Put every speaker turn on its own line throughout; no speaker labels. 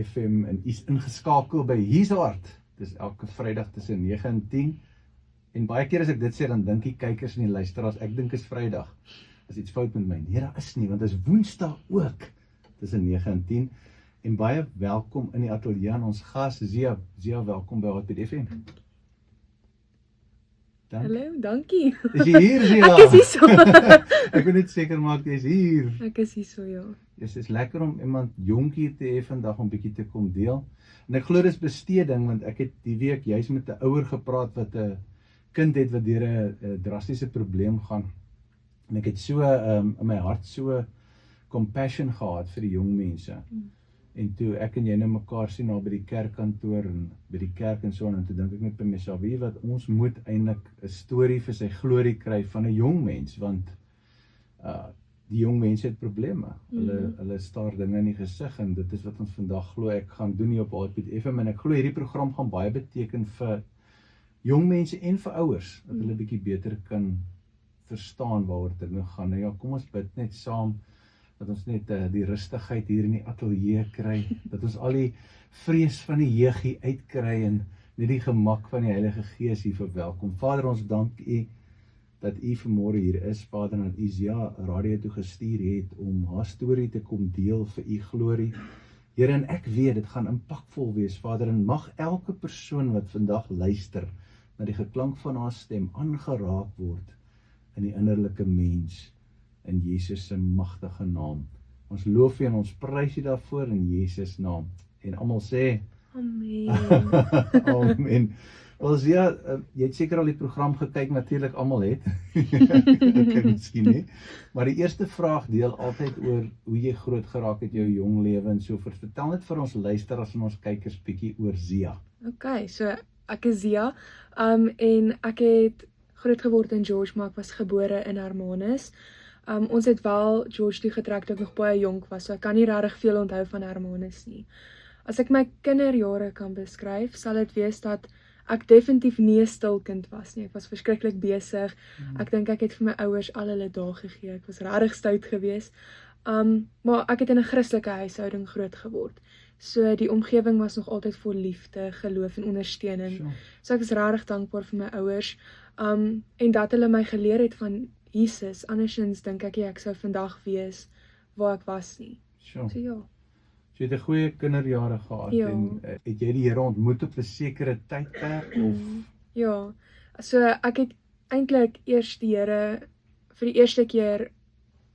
FM en is ingeskakel by Huishart. Dis elke Vrydag tussen 9 en 10. En baie keer as ek dit sê, dan dink die kykers en die luisteraars, ek dink is Vrydag. Is iets fout met my? Nee, daar is nie, want dit is Woensdag ook tussen 9 en 10. En baie welkom in die ateljee aan ons gas, Zia. Zia, welkom by Heartbeat FM.
Hallo, dankie.
Is jy hier, Zia?
Ek is hier so.
Ek wil net seker maak, jy is hier.
Ek is hier so, ja.
Dit is lekker om iemand jonk hier te hê vandag om bietjie te kom deel. En ek glo dis besteding, want ek het die week juis met 'n ouer gepraat wat 'n kind het wat deur 'n drastiese probleem gaan. En ek het so in my hart so compassion gehad vir die jong mense. En toe ek en jy nou mekaar sien daar by die kerkkantoor en by die kerk en so en toe dink ek net by myself, weet jy wat, ons moet eintlik 'n storie vir sy glorie kry van 'n jong mens, want die jong mense het probleme. Hulle staar dinge in die gesig en dit is wat ons vandag glo ek gaan doen hier op Heartbeat FM en ek glo hierdie program gaan baie beteken vir jong mense en vir ouers, dat hulle bietjie beter kan verstaan waaroor dit nou gaan. Nou ja, kom ons bid net saam, dat ons net die rustigheid hier in die ateljee kry, dat ons al die vrees van die jeug hier uitkry en net die gemak van die Heilige Gees hier verwelkom. Vader, ons dank U dat U vanmôre hier is, Vader, en dat U Zia radio toe gestuur het om haar storie te kom deel vir U glorie. Here, en ek weet, dit gaan impakvol wees, Vader, en mag elke persoon wat vandag luister, na die geklank van haar stem aangeraak word in die innerlike mens, in Jesus se magtige naam. Ons loof U en ons prys U daarvoor in Jesus naam. En almal sê,
Amen.
Amen. Wel Zia, jy het seker al die program gekyk, natuurlik almal het. Ek miskien nie. Maar die eerste vraag deel altyd oor hoe jy groot geraak het, jou jong lewe en so voort. Vertel net vir ons luisteraars en ons kykers bietjie oor Zia.
Okay, so ek is Zia, en ek het groot geword in George, maar ek was gebore in Hermanus. Ons het wel George toe getrek toe ek nog baie jonk was, so ek kan nie regtig veel onthou van Hermanus nie. As ek my kinderjare kan beskryf, sal dit wees dat ek definitief nie 'n stil kind was nie. Ek was verskriklik besig. Ek dink ek het vir my ouers al hulle dae gegee. Ek was regtig stout geweest. Maar ek het in 'n Christelike huishouding groot geword. So die omgewing was nog altyd vol liefde, geloof en ondersteuning.
Sure.
So ek is regtig dankbaar vir my ouers. En dat hulle my geleer het van Jesus. Andersins dink ek ek sou vandag wees waar ek was nie.
Sure.
So ja.
So jy het 'n goeie kinderjare gehad
Ja.
en het jy die Here ontmoet op 'n sekere tydperk of
Ja, so ek het eintlik eers die Here vir die eerste keer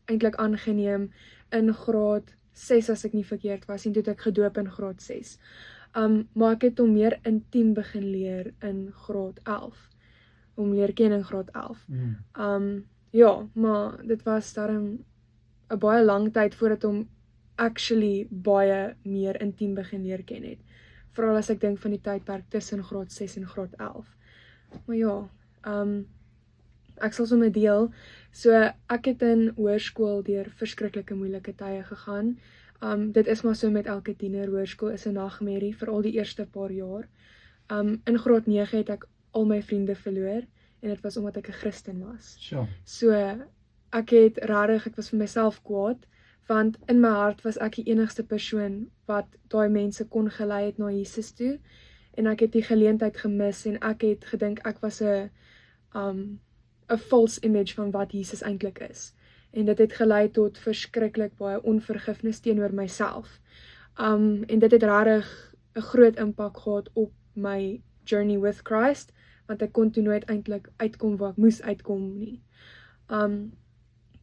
eintlik aangeneem in graad 6 as ek nie verkeerd was en toe het ek gedoop in graad 6. Maar ek het hom meer intiem begin leer in graad 11. Om leer ken in graad 11. Ja, maar dit was daarom 'n baie lang tyd voordat hom actually baie meer intiem begin leer ken het. Veral as ek dink van die tydperk tussen graad 6 en graad 11. Maar ja, ek sal sommer deel. So ek het in hoërskool deur verskriklike moeilike tye gegaan. Dit is maar so met elke tiener, hoërskool is 'n nagmerrie, veral die eerste paar jaar. In graad 9 het ek al my vriende verloor en dit was omdat ek 'n Christen was.
Sure.
So ek was vir myself kwaad, want in my hart was ek die enigste persoon wat daai mense kon gelei het na Jesus toe, en ek het die geleentheid gemis, en ek het gedink ek was 'n false image van wat Jesus eintlik is, en dit het gelei tot verskriklik baie onvergifnis teenoor myself, en dit het regtig 'n groot impak gehad op my journey with Christ, want ek kon toe nooit eintlik uitkom waar ek moes uitkom nie.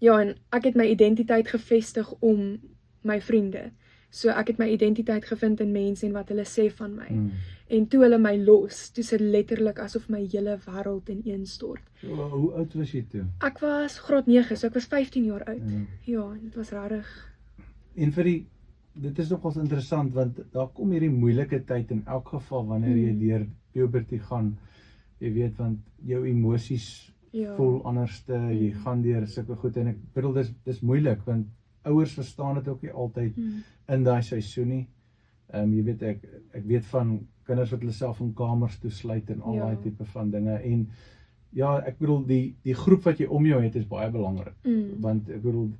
Ja, en ek het my identiteit gevestig om my vriende. So ek het my identiteit gevind in mense en wat hulle sê van my. En toe hulle my los, toe sit letterlik asof my hele wêreld ineenstort.
So, hoe oud was jy toe?
Ek was graad 9, so ek was 15 jaar oud. Ja, en dit was regtig.
En dit is nogals interessant, want daar kom hierdie moeilike tyd in elk geval, wanneer jy deur puberty gaan, jy weet, want jou emosies voel anderste, jy gaan deur sulke goed, en ek bedoel, dis moeilik, want ouers verstaan dit ook nie altyd in daai seisoen nie. Jy weet, ek weet van kinders wat hulle self in kamers toesluit en al daai tipe van dinge, en ja, ek bedoel, die groep wat jy om jou het is baie belangrik, want ek bedoel,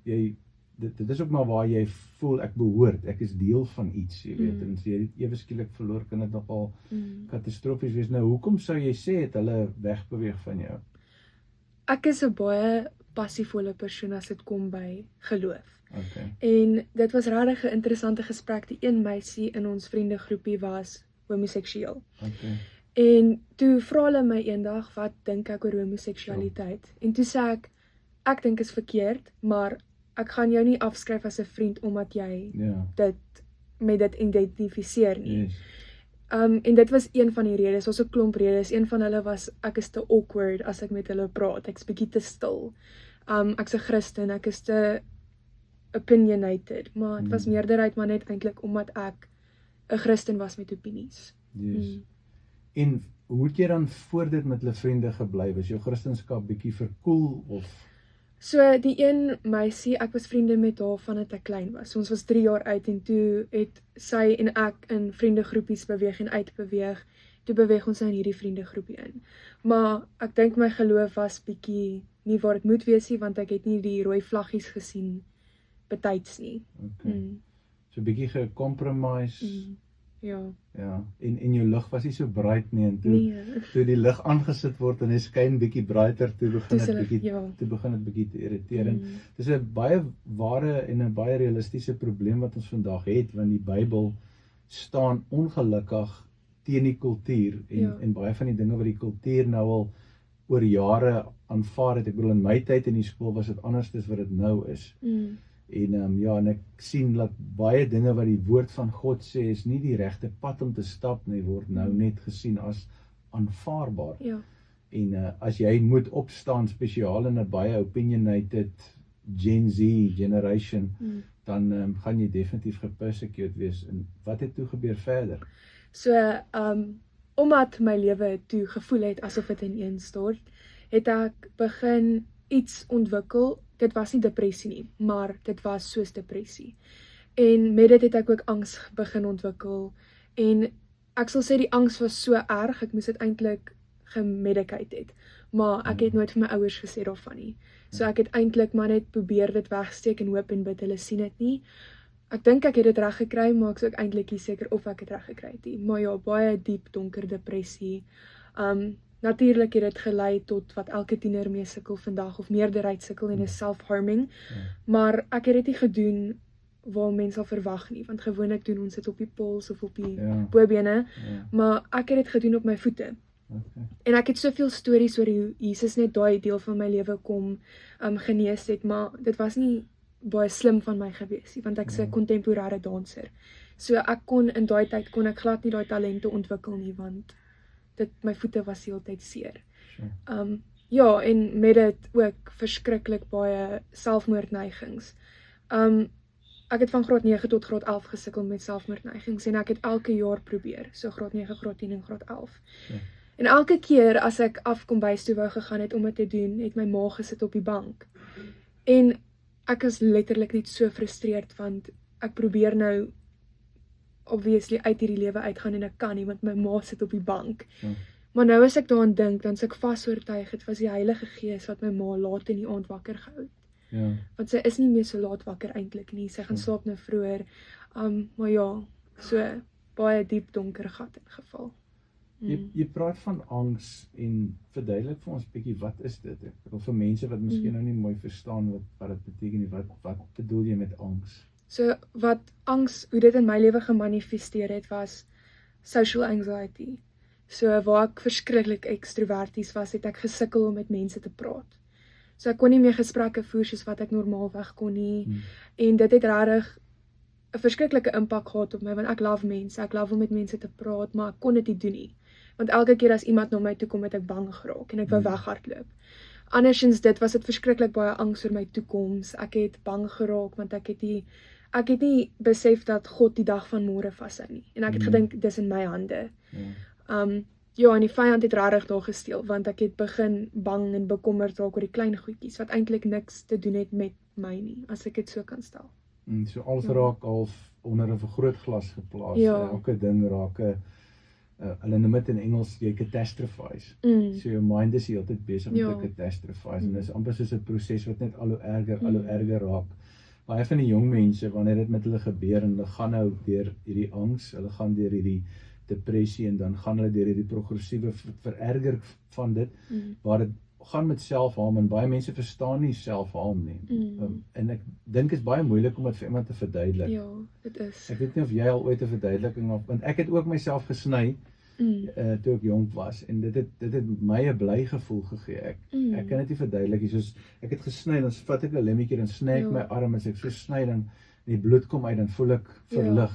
dit is ook maar waar jy voel ek behoort, ek is deel van iets, jy weet, en as jy dit ewe skielik verloor, kan dit nogal katastrofies wees. Nou, hoekom sou jy sê het hulle wegbeweeg van jou?
Ek is 'n baie passievolle persoon as dit kom by geloof.
Okay.
En dit was regtig 'n interessante gesprek. Die een meisie in ons vriendegroepie was homoseksueel.
Okay.
En toe vra hulle my eendag, wat dink ek oor homoseksualiteit? En toe sê ek dink is verkeerd, maar ek gaan jou nie afskryf as 'n vriend omdat jy met dit identifiseer nie.
Yes.
En dit was een van die redes, ons 'n klomp redes. Een van hulle was, ek is te awkward as ek met hulle praat, ek's bietjie te stil. Ek's 'n Christen, ek is te opinionated, maar dit was meerderheid maar net eintlik omdat ek 'n Christen was met opinies.
Yes. En hoe het jy dan voor dit met hulle vriende gebly? Was jou Christendom bietjie verkoel of?
So die een meisie, ek was vriende met haar vandat ek klein was. Ons was 3 jaar uit en toe het sy en ek in vriendegroepies beweeg en uitbeweeg. Toe beweeg ons in hierdie vriendegroepie in. Maar ek dink my geloof was bietjie nie waar dit moet wees nie, want ek het nie die rooi vlaggies gesien betyds nie.
Okay. So bietjie gecompromise.
Ja.
Ja, en jou lig was nie so bright nie, en toe die lig aangesit word en hy skyn bietjie brighter, toe begin dit bietjie te irriteer. En dis 'n baie ware en 'n baie realistiese probleem wat ons vandag het, want die Bybel staan ongelukkig teen die kultuur en baie van die dinge wat die kultuur nou al oor jare aanvaar het. Ek bedoel, in my tyd in die skool was dit anders as wat dit nou is. En ek sien dat baie dinge wat die woord van God sê is nie die regte pad om te stap nie, word nou net gesien as aanvaarbaar.
Ja.
En as jy moet opstaan spesiaal in 'n baie opinionated Gen Z generation, dan gaan jy definitief gepersecute wees. En wat het toe gebeur verder?
So, omdat my lewe toe gevoel het asof dit ineenstort, het ek begin iets ontwikkel. Dit was nie depressie nie, maar dit was soos depressie. En met dit het ek ook angs begin ontwikkel. En ek sal sê die angs was so erg, ek moes dit eintlik gemedicate het. Maar ek het nooit vir my ouers gesê daarvan nie. So ek het eintlik maar net probeer dit wegsteek en hoop en bid hulle sien dit nie. Ek dink ek het dit reg gekry, maar ek is ook eintlik nie seker of ek het reg gekry het nie. Maar ja, baie diep donker depressie. Natuurlik het dit gelei tot wat elke tiener mee sukkel vandag, of meerderheid sukkel en is self-harming, maar ek het dit nie gedoen waar mense sal verwag nie, want gewoonlik doen ons dit op die pols of op die bobene, maar ek het dit gedoen op my voete. En ek het soveel stories oor hoe Jesus net daai deel van my lewe kom genees het, maar dit was nie baie slim van my gewees nie, want ek's 'n kontemporêre danser. So ek in daai tyd kon ek glad nie daai talente ontwikkel nie, want my voete was die hele tyd seer. Ja, en met dit ook verskriklik baie selfmoordneigings. Ek het van graad 9 tot graad 11 gesukkel met selfmoordneigings en ek het elke jaar probeer, so graad 9, graad 10 en graad 11. En elke keer as ek afkombuis toe wou gegaan het om dit te doen, het my ma gesit op die bank. En ek is letterlik net so frustreerd, want ek probeer nou obviously uit hierdie lewe uitgaan en ek kan nie, want my ma sit op die bank. Maar nou as ek daaraan dink, dan is ek vas oortuig, het was die Heilige Gees wat my ma laat in die aand wakker gehou het. Want sy is nie meer so laat wakker eintlik nie, sy gaan slaap nou vroeër. Maar ja, so baie diep donker gat ingeval.
Jy praat van angs en verduidelik vir ons bietjie, wat is dit? Ek bedoel vir mense wat miskien nou nie mooi verstaan wat dit beteken nie, wat bedoel jy met angs?
So wat angs, hoe dit in my lewe gemanifesteer het, was social anxiety. So waar ek verskriklik extroverties was, het ek gesukkel om met mense te praat. So ek kon nie meer gesprekke voer soos wat ek normaalweg kon nie. En dit het regtig 'n verskriklike impak gehad op my, want ek love mense, ek love om met mense te praat, maar ek kon dit nie doen nie. Want elke keer as iemand na my toe kom, het ek bang geraak en ek wou weghardloop. Andersins dit was dit verskriklik baie angs oor my toekoms. Ek het bang geraak want ek het nie besef dat God die dag van môre vashou nie. En ek het gedink dis in my hande. Ja, en die vyand het regtig daar gesteel, want ek het begin bang en bekommerd raak oor die klein goedjies wat eintlik niks te doen het met my nie, as ek dit so kan stel.
So alles raak half onder 'n vergrootglas geplaas. Elke ding raak hulle noem dit in Engels jy catastrophize. So jou mind is heeltyd besig om te catastrophize en dis amper soos 'n proses wat net al hoe erger raak. baie van die jong mense, wanneer dit met hulle gebeur en hulle gaan nou deur hierdie angs, hulle gaan deur hierdie depressie en dan gaan hulle deur hierdie progressiewe vererger van dit, waar dit gaan met selfharm en baie mense verstaan nie selfharm nie. En ek dink is baie moeilik om dit vir iemand te verduidelik.
Ja, dit is.
Ek weet nie of jy al ooit 'n verduideliking of, want ek het ook myself gesny toe ek jonk was en dit het my 'n bly gevoel gegee. Ek kan dit nie verduidelik nie, soos ek het gesny, dan vat ek 'n lemmetjie en sny ek my arm, as ek so sny dan die bloed kom uit, dan voel ek verlig.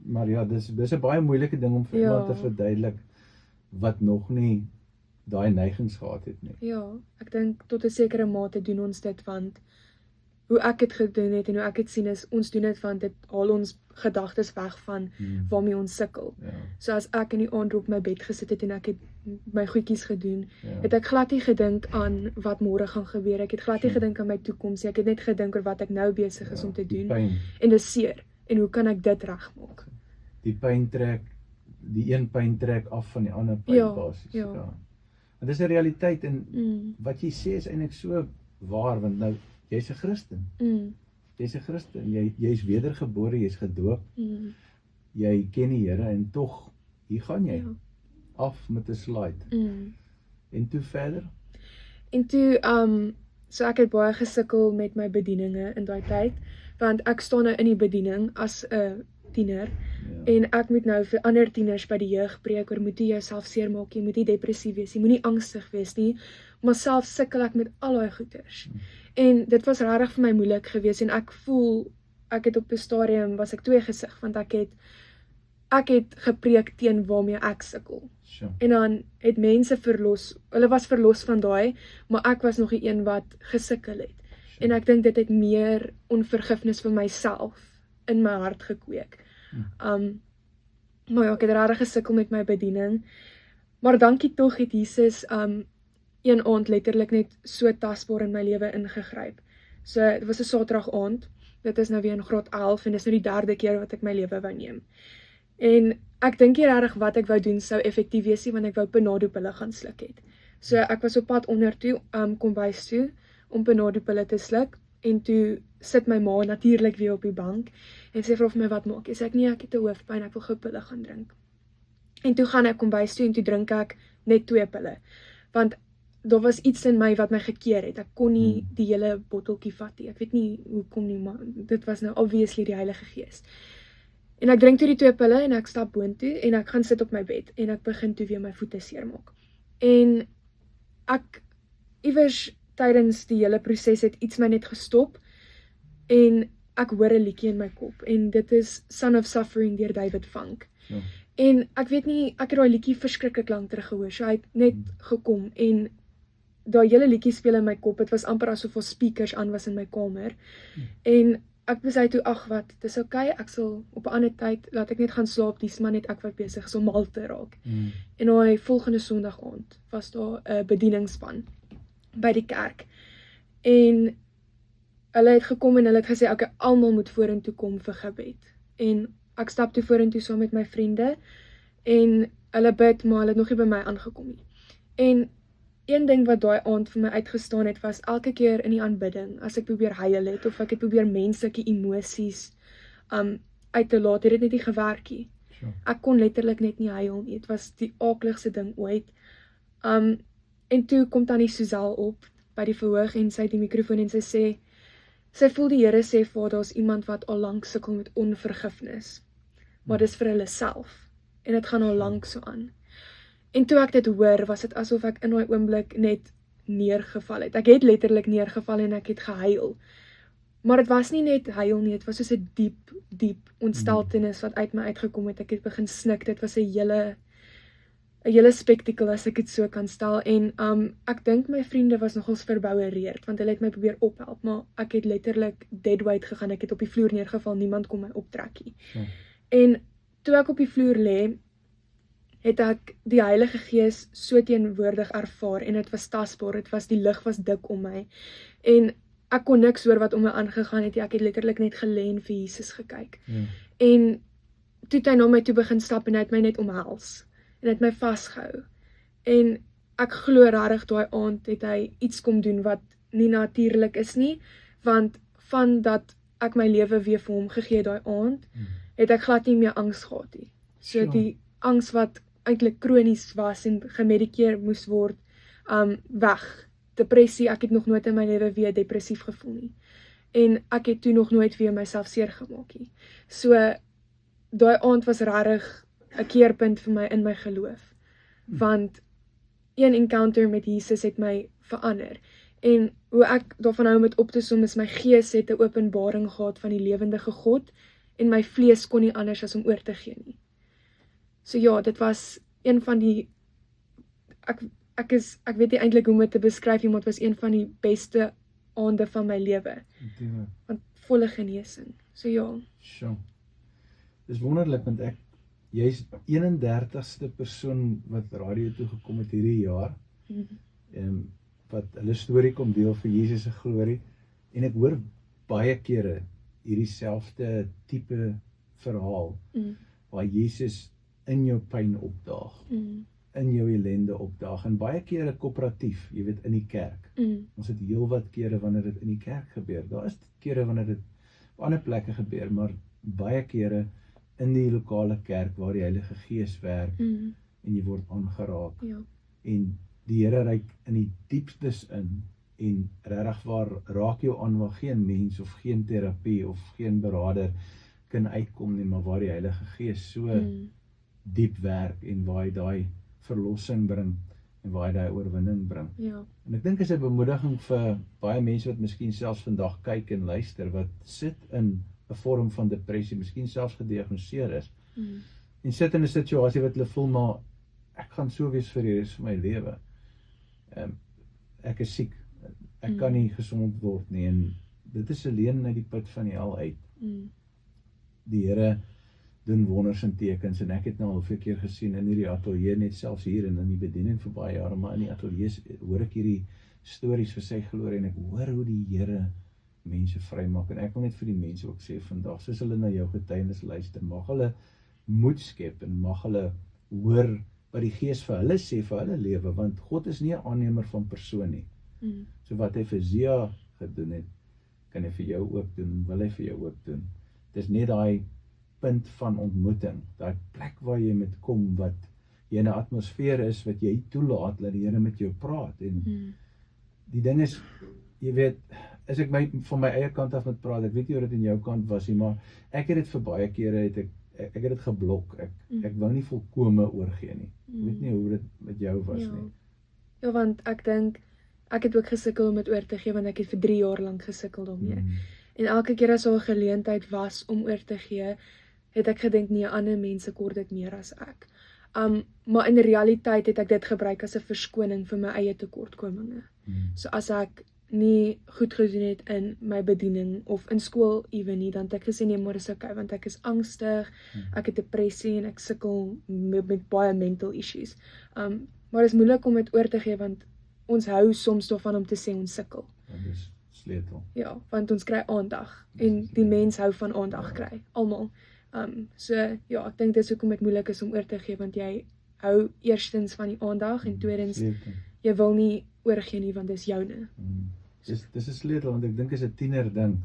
Maar ja, dis 'n baie moeilike ding om vir iemand te verduidelik wat nog nie daai neigings gehad het nie.
Ja, ek dink tot 'n sekere mate doen ons dit, want hoe ek het gedoen het en hoe ek het sien is, ons doen dit want dit haal ons gedagtes weg van waarmee ons sukkel. So as ek in die aand op my bed gesit het en ek het my goedjies gedoen, het ek glad nie gedink aan wat môre gaan gebeur. Ek het glad nie gedink aan my toekoms nie. Ek het net gedink oor wat ek nou besig is om te doen. En dis seer. En hoe kan ek dit regmaak?
Die een pyn trek af van die ander pyn basies. En dis 'n realiteit en wat jy sê is eintlik so waar, want nou jy's 'n Christen. Jy's 'n Christen. Jy's wedergebore, jy's gedoop. Jy ken die Here en tog hier gaan jy af met 'n slide. En toe verder?
En toe so ek het baie gesukkel met my bedieninge in daai tyd, want ek staan nou in die bediening as 'n tiener. En ek moet nou vir ander tieners by die jeug preek oor moet jy jouself seermaak, jy moet nie depressief wees, jy moenie angstig wees nie, maar self sukkel ek met al daai goeters. En dit was regtig vir my moeilik geweest en ek voel ek het op 'n stadium was ek tweegesig, want ek het gepreek teen waarmee ek sukkel. En dan het mense hulle was verlos van daai, maar ek was nog die een wat gesukkel het. En ek dink dit het meer onvergifnis vir myself in my hart gekweek. Maar ja, ek het regtig gesukkel met my bediening, maar dankie tog het Jesus een aand letterlik net so tasbaar in my lewe ingegryp. So, dit was 'n Saterdag aand, dit is nou weer in graad 11 en dis nou die 3de keer wat ek my lewe wou neem. En ek dink nie regtig wat ek wou doen sou effektief wees nie, want ek wou Panado-pille gaan sluk het. So, ek was op pad onder toe, kombuis toe, om Panado-pille te sluk, en toe sit my ma natuurlik weer op die bank, en sy vra vir my wat maak, sê ek nee, ek het 'n hoofpyn, ek wil gou pille gaan drink. En toe gaan ek kombuis toe, en toe drink ek net 2 pille, want daar was iets in my wat my gekeer het, ek kon nie die hele botteltjie vat nie, ek weet nie hoekom nie, maar dit was nou obviously die Heilige Gees. En ek drink toe die 2 pille, en ek stap boontoe, en ek gaan sit op my bed, en ek begin toe weer my voete seermaak. En ek, iewers tydens die hele proses het iets my net gestop, en ek hoor 'n liedjie in my kop, en dit is Son of Suffering deur David Funk. En ek weet nie, ek het daai liedjie verskriklik lank terug gehoor, so hy het net gekom, en daai hele liedjie speel in my kop, dit was amper asof ons speakers aan was in my kamer, en ek besluit toe, ag wat, dis okay, ek sal op 'n ander tyd, laat ek net gaan slaap, dis maar net ek wat besig is om mal te raak. En daai volgende Sondag aand was daar 'n bedieningsspan by die kerk, en hulle het gekom en hulle het gesê, okay, almal moet vorentoe kom vir gebed, en ek stap toe vorentoe saam met my vriende, en hulle bid, maar hulle het nog nie by my aangekom nie. En een ding wat daai aand vir my uitgestaan het, was elke keer in die aanbidding, as ek probeer huil het, of ek het probeer menslike emosies uit te laat, het dit net nie gewerk nie. Ek kon letterlik net nie huil nie, het was die aakligste ding ooit. En toe kom Tannie Suzelle op, by die verhoog, en sy het die mikrofoon, en sy voel die Here sê vir haar, daar's iemand wat al lank sukkel met onvergifnis, maar dis vir hulle self, en dit gaan al lank so aan. En toe ek dit hoor, was dit asof ek in daai oomblik net neergeval het. Ek het letterlik neergeval en ek het gehuil. Maar dit was nie net huil nie, dit was soos 'n diep ontsteltenis wat uit my uitgekom het. Ek het begin snik, dit was 'n hele spektakel, as ek dit so kan stel. En ek dink my vriende was nogals verboureerd, want hulle het my probeer ophelp, maar ek het letterlik dead weight gegaan, ek het op die vloer neergeval, niemand kon my optrek nie. En toe ek op die vloer lê, het ek die Heilige Gees so teenwoordig ervaar, en dit was tasbaar, die lig was dik om my, en ek kon niks hoor wat om my aangegaan het, ek het letterlik net gelê en vir Jesus gekyk, en toe het hy na my toe begin stap, en hy het my net omhels, en het my vasgehou, en ek glo regtig daai aand het hy iets kom doen wat nie natuurlik is nie, want van dat ek my lewe weer vir hom gegee daai aand, het ek glad nie meer angs gehad nie. So
Sure.
die angs wat eintlik kronies was en gemedikeer moes word, weg. Depressie, ek het nog nooit in my lewe weer depressief gevoel nie. En ek het toe nog nooit weer myself seer gemaak nie. So daai aand was regtig 'n keerpunt vir my in my geloof. Want een encounter met Jesus het my verander. En hoe ek daarvan hou om dit op te som is my gees het 'n openbaring gehad van die lewendige God en my vlees kon nie anders as om oor te gee nie. So ja, dit was een van die ek weet nie eintlik hoe om dit te beskryf nie, maar dit was een van die beste aande van my lewe.
Natuurlijk.
Want volle genesing. So ja.
Sjoe. Dis wonderlik want jy's 31ste persoon wat radio toe gekom het hierdie jaar. Wat hulle storie kom deel vir Jesus se glorie. En ek hoor baie kere hierdie selfde tipe verhaal waar Jesus in jou pyn opdaag, in jou ellende opdaag en baie kere koöperatief, jy weet in die kerk. Ons het heelwat kere wanneer dit in die kerk gebeur. Daar is kere wanneer dit op ander plekke gebeur, maar baie kere in die lokale kerk waar die Heilige Gees werk en jy word aangeraak.
Ja.
En die Here reik in die diepstes in en regtig waar raak jou aan waar geen mens of geen terapie of geen beraader kan uitkom nie, maar waar die Heilige Gees so diep werk en waar hy daai verlossing bring en waar hy daai oorwinning bring.
Ja.
En ek dink is 'n bemoediging vir baie mense wat miskien selfs vandag kyk en luister wat sit in 'n vorm van depressie, miskien selfs gediagnoseer is. En sit in 'n situasie wat hulle voel maar ek gaan so wees vir die res van my lewe. Ek is siek. Ek kan nie gesond word nie en dit is alleen uit die put van die hel uit. Die Here doen wonders en tekens en ek het nou al hoeveel keer gesien in hierdie ateljee, net selfs hier en in die bediening vir baie jare, maar in die ateljee hoor ek hierdie stories vir sy glorie en ek hoor hoe die Here mense vrymaak en ek wil net vir die mense ook sê vandag, soos hulle na jou getuienis luister, mag hulle moed skep en mag hulle hoor wat die Gees vir hulle sê vir hulle lewe, want God is nie 'n aannemer van persoon nie. So wat hy vir Zia gedoen het, kan hy vir jou ook doen, wil hy vir jou ook doen. Dit is net daai punt van ontmoeting, daai plek waar jy moet kom, wat jy in 'n atmosfeer is, wat jy toelaat, dat die Here met jou praat, en die ding is, jy weet, as ek van my eie kant af moet praat, ek weet nie hoe dit in jou kant was nie, maar ek het dit vir baie kere, ek het dit geblok, ek wou nie volkome oorgee nie, ek weet nie hoe dit met jou was nie.
Ja, want ek dink, ek het ook gesukkel om dit oor te gee, want ek het vir 3 jaar lank gesukkel daarmee. En elke keer as daar 'n geleentheid was om oor te gee, het ek gedink, nee, ander mense kort dit meer as ek. Maar in realiteit het ek dit gebruik as 'n verskoning vir my eie tekortkominge. So as ek nie goed gedoen het in my bediening of in skool ewen nie, dan het ek gesê nee, maar dis okay, want ek is angstig, ek het depressie en ek sukkel met baie mental issues. Maar dit is moeilik om dit oor te gee, want ons hou soms daarvan om te sê ons sukkel.
Dat is sleutel.
Ja, want ons kry aandag en die mens hou van aandag kry, almal. So ja, ek dink dis hoekom dit moeilik is om oor te gee, want jy hou eerstens van die aandag en tweedens jy wil nie oorgee nie, want dis joune.
Dis 'n sleutel, want ek dink is 'n tiener ding.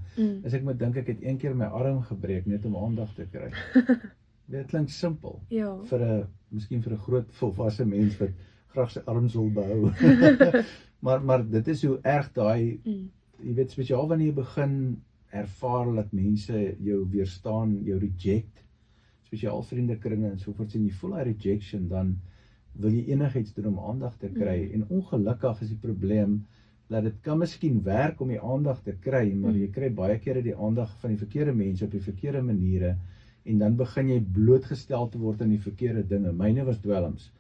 As ek moet dink, ek het een keer my arm gebreek net om aandag te kry. Dit klink simpel.
Ja.
Miskien vir 'n groot volwasse mens wat graag sy arms wil behou. maar dit is hoe erg daai, jy weet, spesiaal wanneer jy begin ervaar dat mense jou weerstaan, jou reject, spesiaal vriendekringe en so voort, en jy voel daai rejection, dan wil jy enigiets doen om aandag te kry, en ongelukkig is die probleem, dat dit kan miskien werk om die aandag te kry, maar jy kry baie kere die aandag van die verkeerde mense op die verkeerde maniere, en dan begin jy blootgestel te word aan die verkeerde dinge. Myne was dwelms.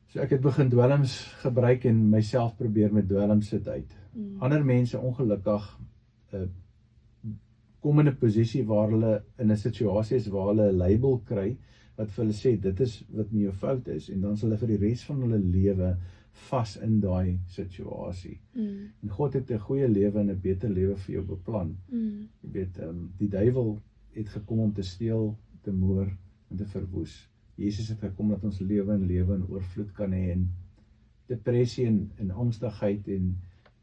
So ek het begin dwelms gebruik en myself probeer met dwelms sit uit. Ander mense ongelukkig kom in 'n posisie waar hulle in 'n situasie is waar hulle 'n label kry wat vir hulle sê dit is wat nie jou fout is, en dan sal hulle vir die res van hulle lewe vas in daai situasie. En God het 'n goeie lewe en 'n beter lewe vir jou beplan. Jy weet, die duiwel het gekom om te steel, te moord en te verwoes. Jesus het gekom dat ons lewe in oorvloed kan hê, en depressie en angstigheid en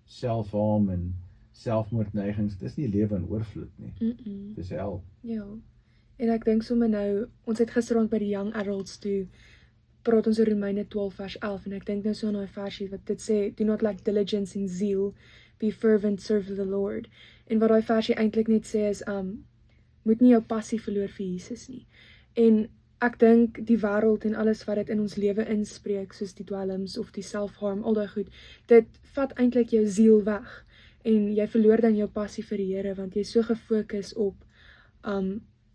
selfhaam en selfmoordneigings, dis nie lewe in oorvloed nie.
Mm.
Dis hel.
Ja. En ek dink sommer nou, ons het gisterand by die Young Adults toe, praat ons oor Romeine 12 vers 11, en ek dink nou so aan daai versie wat dit sê, do not lack diligence in zeal, be fervent, serve the Lord. En wat daai versie eintlik net sê is, moet nie jou passie verloor vir Jesus nie. En ek dink die wêreld en alles wat dit in ons lewe inspreek, soos die dwelms of die self-harm, al daai goed, dit vat eintlik jou ziel weg. En jy verloor dan jou passie vir die Here, want jy is so gefokus op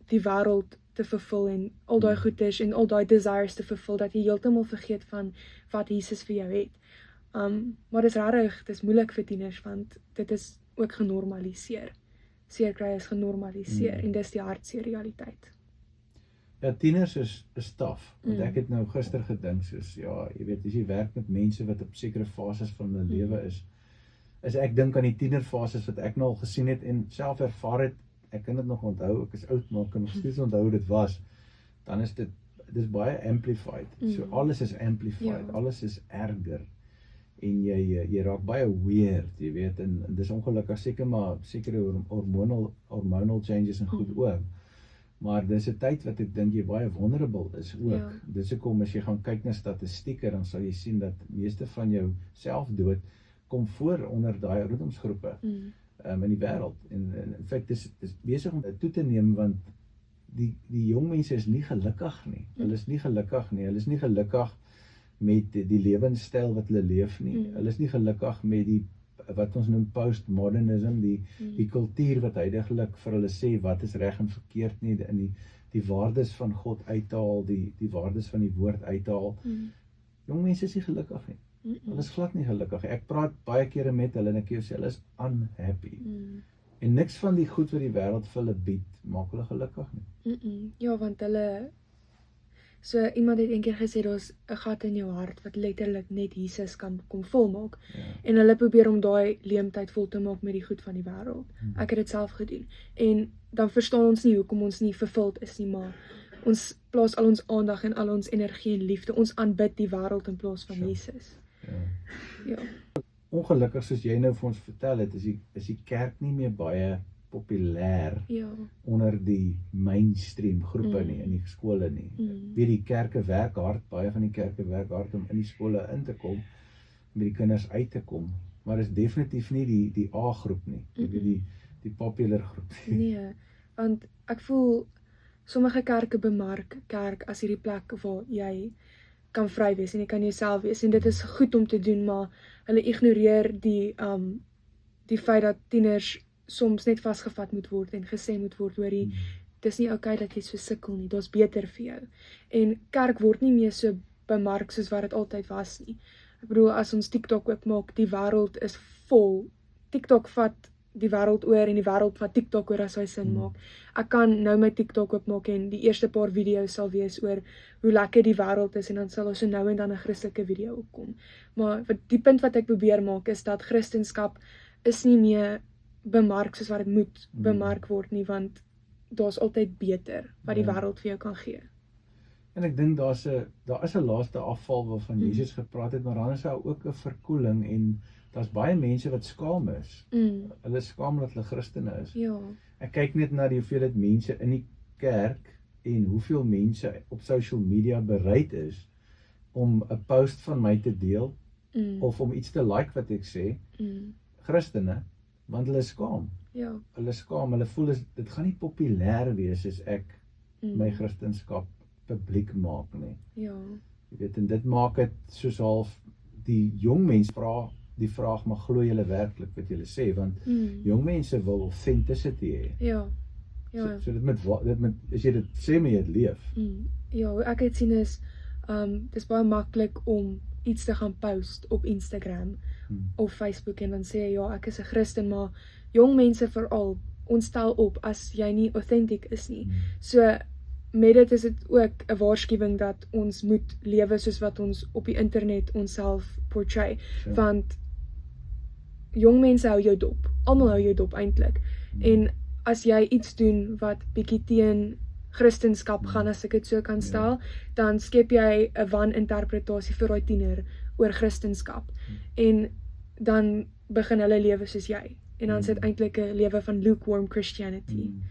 die wêreld te vervul en al daai goeders en al daai desires te vervul, dat jy heeltemal vergeet van wat Jesus vir jou het. Maar dis regtig, dis moeilik vir tieners, want dit is ook genormaliseer. Seerkry is genormaliseer, en dis die hartseer realiteit.
Ja, tieners is taaf, want ek het nou gister gedink, soos, ja, jy weet, as jy werk met mense wat op sekere fases van hulle lewe is ek dink aan die tienerfases wat ek nou al gesien het en self ervaar het, ek kan dit nog onthou, ek is oud, maar ek kan nog steeds onthou hoe dit was, dan is dis baie amplified, so alles is amplified, alles is erger, en jy raak baie weird, jy weet, en dis ongelukkig seker maar sekere hormonal changes en goed ook, maar dis 'n tyd wat ek dink jy baie vulnerable is ook.
Ja.
Dis hoekom as jy gaan kyk na statistieke, dan sal jy sien dat meeste van jou selfdood kom voor onder daai ouderdomsgroepe in die wêreld. En in feite dis besig om toe te neem, want die jong mense is nie gelukkig nie. Hulle is nie gelukkig nie. Hulle is nie gelukkig met die lewenstyl wat hulle leef nie. Hulle is nie gelukkig met die wat ons noem postmodernism, die kultuur wat huidigelik vir hulle sê wat is reg en verkeerd nie, in die waardes van God uithaal, die waardes van die woord uithaal. Jong mense is nie gelukkig nie. Hulle is glad nie gelukkig. Ek praat baie kere met hulle en ek sê hulle is unhappy. En niks van die goed wat die wêreld vir hulle bied, maak hulle gelukkig nie.
Ja, want hulle, so iemand het eendag gesê, daar's 'n gat in jou hart wat letterlik net Jesus kan kom volmaak.
Ja.
En hulle probeer om daai leemtyd vol te maak met die goed van die wêreld. Ek het dit self gedoen. En dan verstaan ons nie hoekom ons nie vervuld is nie, maar ons plaas al ons aandag en al ons energie en liefde, ons aanbid die wêreld in plaas van Jesus. Ja.
Ongelukkig, soos jy nou vir ons vertel het, is die kerk nie meer baie populêr onder die mainstream groepe nie, in die skole nie. Weet die kerke werk hard, baie van die kerke werk hard om in die skole in te kom, met die kinders uit te kom, maar is definitief nie die A-groep nie, die popular groep nie.
Nee, want ek voel, sommige kerke bemark kerk as hierdie plek waar jy kan vry wees en jy kan jouself wees, en dit is goed om te doen, maar hulle ignoreer die feit dat tieners soms net vasgevat moet word en gesê moet word, hoorie, dis nie okay dat jy so sukkel nie, daar's beter vir jou. En kerk word nie meer so bemark soos wat dit altyd was nie. Ek bedoel, as ons TikTok oopmaak, die wêreld is vol. TikTok vat die wêreld oor en die wêreld vat TikTok oor, as hy sin maak. Ek kan nou my TikTok oopmaak en die eerste paar video's sal wees oor hoe lekker die wêreld is, en dan sal ons so nou en dan 'n Christelike video opkom. Maar die punt wat ek probeer maak is dat Christendom is nie meer bemark soos wat dit moet bemark word nie, want daar's altyd beter wat die wêreld vir jou kan gee.
En ek dink daar is 'n laaste afval waarvan Jesus gepraat het, maar dan is daar ook 'n verkoeling, en daar's baie mense wat skaam is. Hulle skaam dat hulle Christene is.
Ja.
Ek kyk net na die hoeveelheid mense in die kerk en hoeveel mense op social media bereid is om 'n post van my te deel of om iets te like wat ek sê, Christene, want hulle skaam.
Ja.
Hulle skaam, hulle voel dit gaan nie populêr wees as ek my Christendom publiek maak nie.
Ja.
Jy weet, en dit maak dit soos half die jong mense vra die vraag, maar glo julle werklik wat julle sê, want jong mense wil authenticity hê.
Ja. Ja.
So dit met as jy dit sê, maar jy het leef.
Ja, hoe ek het sien is, dis baie maklik om iets te gaan post op Instagram of Facebook en dan sê jy, ja, ek is 'n Christen, maar jong mense veral, ons stel op as jy nie authentic is nie. So met dit is dit ook 'n waarskuwing dat ons moet lewe soos wat ons op die internet onsself portray, want jong mense hou jou dop. Almal hou jou dop eintlik. En as jy iets doen wat bietjie teen Christendom gaan, as ek dit so kan stel, dan skep jy 'n waninterpretasie vir daai tiener oor Christendom. En dan begin hulle lewe soos jy. en dan sit eintlik 'n lewe van lukewarm Christianity.
Mm.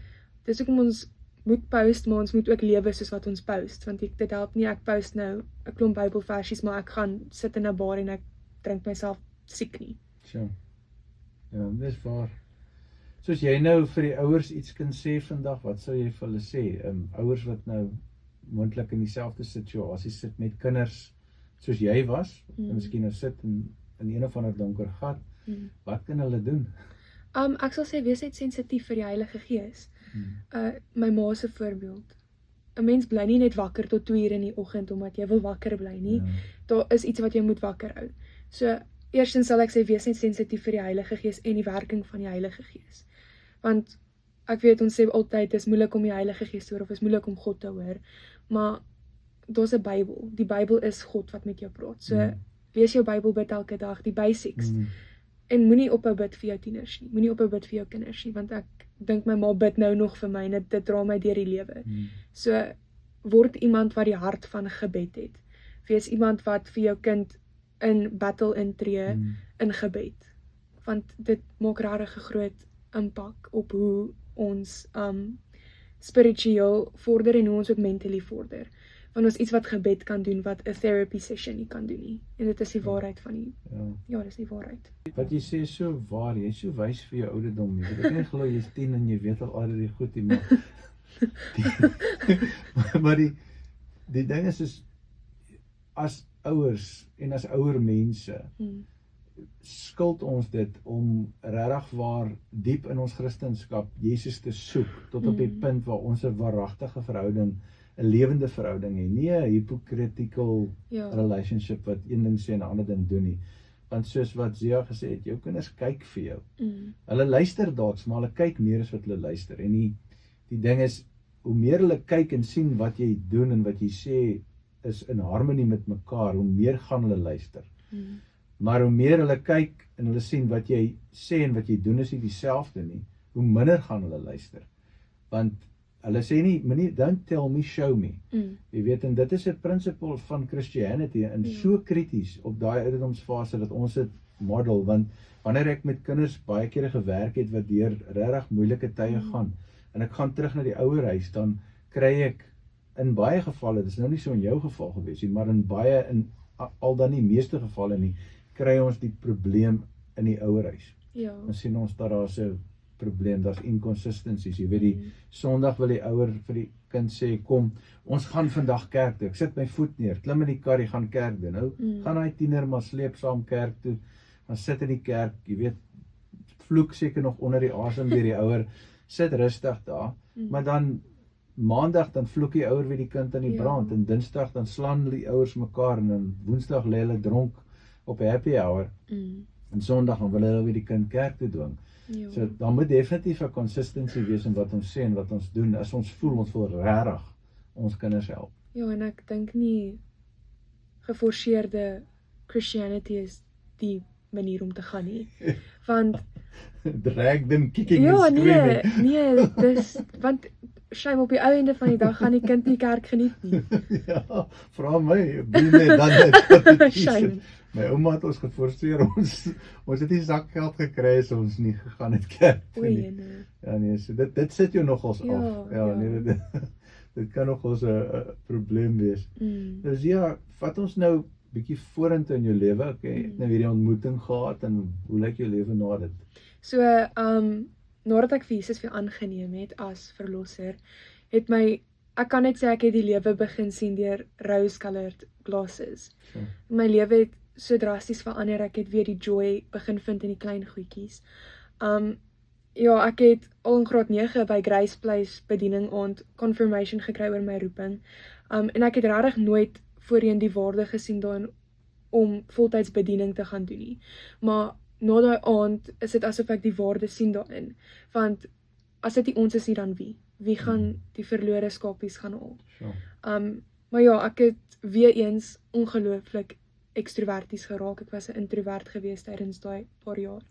Dis hoekom ons moet post, maar ons moet ook lewe soos wat ons post, want dit help nie ek post nou 'n klomp Bybelversies, maar ek gaan sit in 'n bar en ek drink myself siek nie.
Sjoe. Ja, dis waar. Soos jy nou vir die ouers iets kan sê vandag, wat sou jy vir hulle sê? Ouers wat nou moontlik in dieselfde situasie sit met kinders soos jy was, en miskien nou sit in een of ander donker gat, wat kan hulle doen?
Ek sal sê wees net sensitief vir die Heilige Gees. My ma se voorbeeld. 'n Mens bly nie net wakker tot 2 uur in die oggend omdat jy wil wakker bly nie. Daar is iets wat jy moet wakker hou. So eerstens sal ek sê wees net sensitief vir die Heilige Gees en die werking van die Heilige Gees. Want ek weet ons sê altyd dis moeilik om die Heilige Gees te hoor of is moeilik om God te hoor, maar daar's 'n Bybel. Die Bybel is God wat met jou praat. So lees jou Bybel, bid elke dag, die basics. En moenie ophou bid vir jou tieners nie. Moenie ophou bid vir jou kinders nie, want ek dink my ma bid nou nog vir my en dit dra my deur die lewe. So word iemand wat die hart van gebed het. Wees iemand wat vir jou kind in battle intree in gebed. Want dit maak regtig 'n groot impak op hoe ons spiritueel vorder en hoe ons ook mentally vorder. Want ons iets wat gebed kan doen wat 'n therapy session nie kan doen nie. En dit is die waarheid van die ja, dis die waarheid.
Wat jy sê is so waar, jy is so wys vir jou ouderdom. Jy weet ek glo jy's 10 en jy weet al die goed nie, maar die ding is as ouers en as ouer mense skuld ons dit om regtig waar diep in ons Christendom Jesus te soek tot op die punt waar ons 'n waaragtige verhouding, 'n lewende verhouding het, nie 'n hypocritical relationship wat een ding sê en 'n ander ding doen nie. Want soos wat Zia gesê het, jou kinders kyk vir jou. Hulle luister dalk, maar hulle kyk meer as wat hulle luister. En die ding is, hoe meer hulle kyk en sien wat jy doen en wat jy sê is in harmonie met mekaar, hoe meer gaan hulle luister. Maar hoe meer hulle kyk en hulle sien wat jy sê en wat jy doen is nie dieselfde nie, hoe minder gaan hulle luister. Want hulle sê nie, don't tell me, show me. Jy weet, en dit is 'n principle van Christianity en so krities op daai ouderdomsfase dat ons dit model, want wanneer ek met kinders baie kere gewerk het wat deur regtig moeilike tye gaan, en ek gaan terug na die ouerhuis, dan kry ek in baie gevalle, dit is nou nie so in jou geval gewees nie, maar in al dan nie meeste gevalle nie, kry ons die probleem in die ouerhuis. Dan sien ons dat daar's 'n probleem, daar's inconsistencies. Jy weet, die Sondag wil die ouer vir die kind sê, kom, ons gaan vandag kerk toe. Ek sit my voet neer, klim in die kar, jy gaan kerk doen. Nou, gaan hy tiener maar sleep saam kerk toe, dan sit in die kerk, jy weet, vloek seker nog onder die asem deur die ouer, sit rustig daar, maar dan Maandag dan vloek die ouer weer die kind aan die brand, en Dinsdag dan slaan die ouers mekaar, en dan Woensdag lê hulle dronk op happy hour, en Sondag dan wil hulle weer die kind kerk toe dwing. So dan moet definitief 'n consistency wees in wat ons sê en wat ons doen, as ons voel regtig ons kinders help.
Ja, en ek dink nie geforseerde Christianity is die manier om te gaan nie. Want
drag them kicking and screaming.
Nee, dis want shame op die ou einde van die dag gaan die kind nie kerk geniet nie.
Ja, vra my, bly net dan net.
Shame.
My ouma het ons geforseer, ons het nie zakgeld gekry as ons nie gegaan het kerk toe nie. Ja nee, so dit sit jou nogals af. Ja, nee, dit kan nogals 'n probleem wees. Dus ja, vat ons nou bietjie vorentoe in jou lewe. Okay, het nou hierdie ontmoeting gehad en hoe lyk jou lewe na dit?
So, nadat ek vir Jesus weer aangeneem het as verlosser, het ek kan net sê ek het die lewe begin sien deur rose-colored glasses. My lewe het so drasties verander, ek het weer die joy begin vind in die klein goedjies. Ja, ek het al in graad 9 by Grace Place bediening aand confirmation gekry oor my roeping. En ek het regtig nooit voorheen die waarde gesien daarin om voltyds bediening te gaan doen nie. Maar na daai aand is dit asof ek die waarde sien daarin. Want as dit nie ons is nie, dan wie? Wie gaan die verlore skapies gaan haal? Maar ja, ek het weer eens ongelooflik extroverties geraak. Ek was 'n introvert gewees tydens daai paar jaar.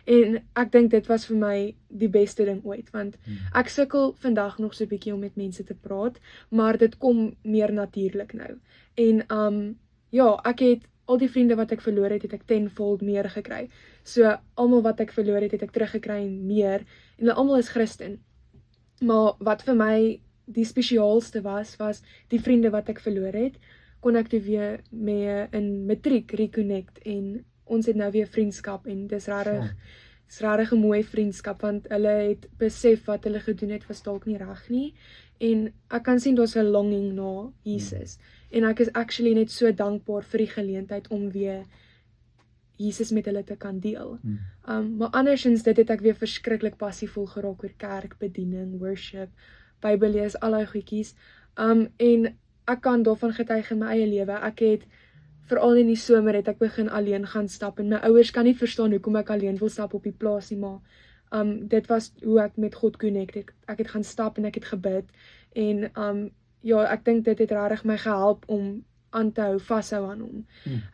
En ek dink dit was vir my die beste ding ooit, want ek sukkel vandag nog so 'n bietjie om met mense te praat, maar dit kom meer natuurlik nou. En ja, ek het al die vriende wat ek verloor het ek tenfold meer gekry. So almal wat ek verloor het ek teruggekry en meer, en hulle almal is Christen. Maar wat vir my die spesiaalste was die vriende wat ek verloor het, kon ek toe weer mee in matriek reconnect, en ons het nou weer vriendskap, en dis regtig 'n mooi vriendskap, want hulle het besef wat hulle gedoen het was dalk nie reg nie, en ek kan sien daar's 'n longing na Jesus, en ek is actually net so dankbaar vir die geleentheid om weer Jesus met hulle te kan deel. Maar andersins dit het ek weer verskriklik passievol geraak oor kerk, bediening, worship, Bybel lees, al daai goedjies. En ek kan daarvan getuig in my eie lewe. Ek het veral in die somer het ek begin alleen gaan stap, en my ouers kan nie verstaan hoekom ek alleen wil stap op die plaas nie, maar dit was hoe ek met God connect het. Ek het gaan stap en ek het gebid, en ja, ek dink dit het regtig my gehelp om aan te hou, vashou aan hom.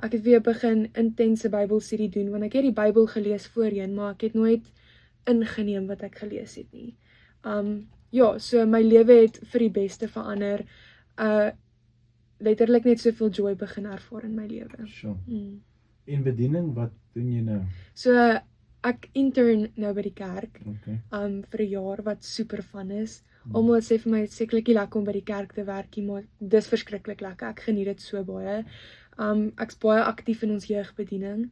Ek het weer begin intense Bybelstudie doen, want ek het die Bybel gelees voorheen, maar ek het nooit ingeneem wat ek gelees het nie. Ja, so my lewe het vir die beste verander. Letterlik net soveel joy begin ervaar in my lewe.
Sure. En bediening, wat doen jy nou?
So ek intern nou by die kerk,
Okay.
vir 'n jaar wat super fun is. Almal sê vir my, sekerlik lekker om by die kerk te werk, maar dis verskriklik lekker. Ek geniet dit so baie. Ek's baie aktief in ons jeugbediening,